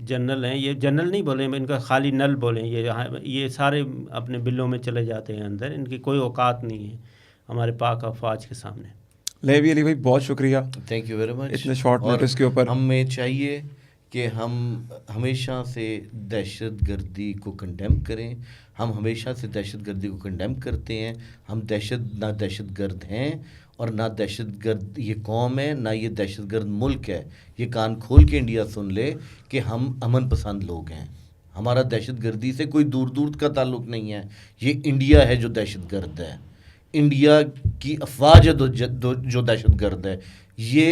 जनरल हैं, ये जनरल नहीं बोले, इनका खाली नल बोले, ये सारे अपने बिलों में चले जाते हैं अंदर। इनकी कोई औकात नहीं है हमारे पाक अफवाज के सामने। लेवी अली भाई बहुत शुक्रिया थैंक यू वेरी मच। इतने शॉर्ट नोटिस के ऊपर। हमें चाहिए कि हम हमेशा से दहशतगर्दी को कंडेम करें। हम हमेशा से दहशतगर्दी को कंडेम करते हैं। हम ना दहशतगर्द हैं और ना दहशतगर्द ये कौम है, ना ये दहशतगर्द मुल्क है। ये कान खोल के इंडिया सुन ले कि हम अमन पसंद लोग हैं। हमारा दहशतगर्दी से कोई दूर दूर का ताल्लुक़ नहीं है। ये इंडिया है जो दहशतगर्द है, इंडिया की अफवाज है जो दहशतगर्द है, ये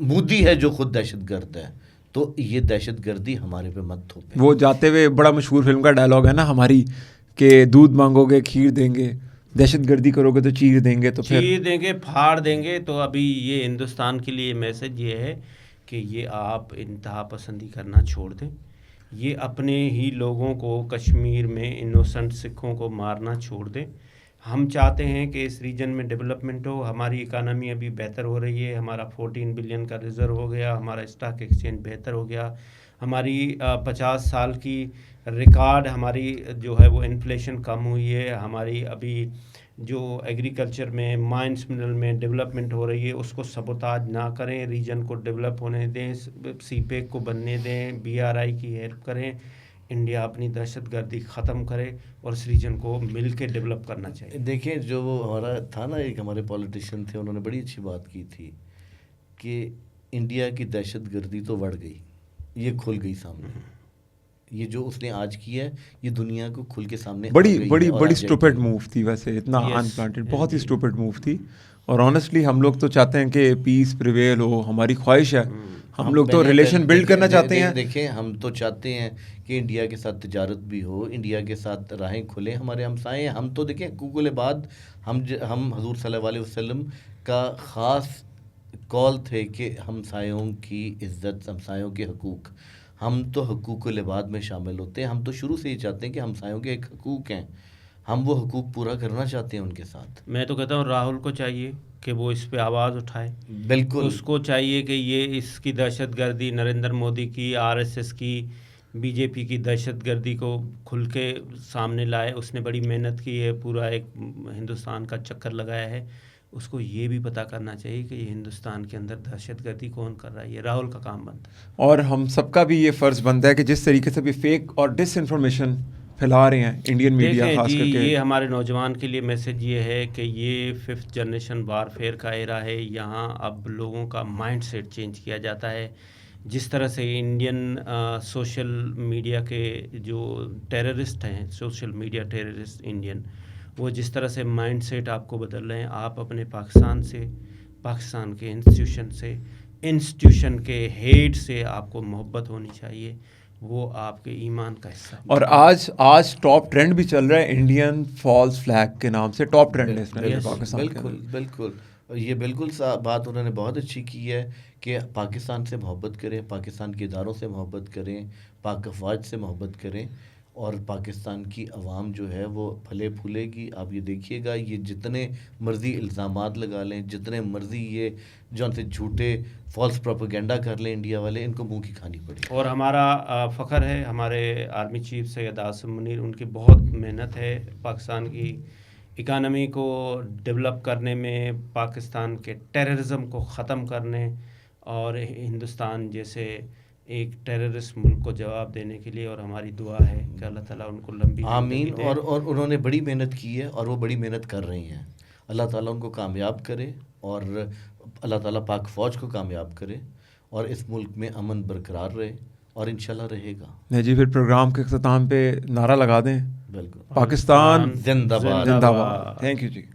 मोदी है जो खुद दहशतगर्द है। तो ये दहशतगर्दी हमारे पे मत थोपे। वो जाते हुए बड़ा मशहूर फिल्म का डायलॉग है ना हमारी, कि दूध मांगोगे खीर देंगे, दहशतगर्दी करोगे तो चीर देंगे। तो फिर चीर देंगे, फाड़ देंगे। तो अभी ये हिंदुस्तान के लिए मैसेज ये है कि ये आप इंतहा पसंदी करना छोड़ दें। ये अपने ही लोगों को कश्मीर में इनोसेंट सिखों को मारना छोड़ दें। हम चाहते हैं कि इस रीजन में डेवलपमेंट हो। हमारी इकानमी अभी बेहतर हो रही है। हमारा 14 बिलियन का रिज़र्व हो गया, हमारा स्टॉक एक्सचेंज बेहतर हो गया, हमारी 50 साल की रिकॉर्ड हमारी जो है वो इन्फ्लेशन कम हुई है, हमारी अभी जो एग्रीकल्चर में, माइंस मिनरल में डेवलपमेंट हो रही है उसको सबोताज ना करें, रीजन को डेवलप होने दें, सीपेक को बनने दें, BRI की हेल्प करें, इंडिया अपनी दहशतगर्दी ख़त्म करे और इस रीजन को मिल के डेवलप करना चाहिए। देखिए, जो वो हमारा था ना, एक हमारे पॉलिटिशियन थे, उन्होंने बड़ी अच्छी बात की थी कि इंडिया की दहशतगर्दी तो बढ़ गई, ये खुल गई सामने। ये जो उसने आज किया है ये दुनिया को खुल के सामने बड़ी स्टूपिड मूव थी वैसे, इतना अनप्लांटेड, बहुत ही स्टूपिड मूव थी। और ऑनेस्टली हम लोग तो चाहते हैं कि पीस प्रिवेल हो, हमारी ख्वाहिश है, हम लोग तो रिलेशन बिल्ड करना चाहते हैं। देखें, हम तो चाहते हैं कि इंडिया के साथ तिजारत भी हो, इंडिया के साथ राहें खुले, हमारे हमसाए। हम तो देखें हुकूकुल इबाद, हम हजूर सल्लल्लाहु अलैहि वसल्लम का ख़ास कॉल थे कि हमसायों की इज़्ज़त, हमसायों के हकूक़, हम तो हुकूकुल इबाद में शामिल होते हैं। हम तो शुरू से ही चाहते हैं कि हमसायों के एक हकूक़ हैं, हम वो हकूक़ पूरा करना चाहते हैं उनके साथ। मैं तो कहता हूँ राहुल को चाहिए कि वो इस पे आवाज़ उठाए। बिल्कुल, उसको चाहिए कि ये इसकी दहशतगर्दी, नरेंद्र मोदी की, RSS की, BJP की दहशतगर्दी को खुल के सामने लाए। उसने बड़ी मेहनत की है, पूरा एक हिंदुस्तान का चक्कर लगाया है। उसको ये भी पता करना चाहिए कि ये हिंदुस्तान के अंदर दहशतगर्दी कौन कर रहा है। ये राहुल का काम बनता है। और हम सबका भी ये फ़र्ज़ बनता है कि जिस तरीके से भी फेक और डिसइंफॉर्मेशन फैला रहे हैं इंडियन मीडिया खास जी, करके, ये हमारे नौजवान के लिए मैसेज ये है कि ये 5th जनरेशन वारफेयर का एरा है। यहाँ अब लोगों का माइंड सेट चेंज किया जाता है। जिस तरह से इंडियन सोशल मीडिया के जो टेररिस्ट हैं, सोशल मीडिया टेररिस्ट इंडियन, वो जिस तरह से माइंड सेट आपको बदल रहे हैं, आप अपने पाकिस्तान से, पाकिस्तान के इंस्टीट्यूशन के हेड से आपको मोहब्बत होनी चाहिए। वो आपके ईमान का हिस्सा। और आज टॉप ट्रेंड भी चल रहा है इंडियन फॉल्स फ्लैग के नाम से, टॉप ट्रेंड है इसमें पाकिस्तान के। बिल्कुल, ये बिल्कुल बात उन्होंने बहुत अच्छी की है कि पाकिस्तान से मोहब्बत करें, पाकिस्तान के इदारों से मोहब्बत करें, पाक अफवाज से मोहब्बत करें, और पाकिस्तान की आवाम जो है वो फले फूलेगी। आप ये देखिएगा, ये जितने मर्ज़ी इल्ज़ामात लगा लें, जितने मर्ज़ी ये जो उनसे झूठे फॉल्स प्रोपेगेंडा कर लें इंडिया वाले, इनको मुंह की खानी पड़ेगी। और हमारा फ़ख्र है हमारे आर्मी चीफ सैयद आसिम मुनीर, उनकी बहुत मेहनत है पाकिस्तान की इकानमी को डेवलप करने में, पाकिस्तान के टेररिज्म को ख़त्म करने और हिंदुस्तान जैसे एक टेररिस्ट मुल्क को जवाब देने के लिए। और हमारी दुआ है कि अल्लाह ताला उनको लंबी आमीन। और उन्होंने बड़ी मेहनत की है और वो बड़ी मेहनत कर रही हैं। अल्लाह ताला उनको कामयाब करे और अल्लाह ताला पाक फ़ौज को कामयाब करे और इस मुल्क में अमन बरकरार रहे और इंशाल्लाह रहेगा। नहीं जी, फिर प्रोग्राम के अख्ताम पे नारा लगा दें, बिल्कुल, पाकिस्तान जिंदाबाद। जिंदाबाद। Thank you ji.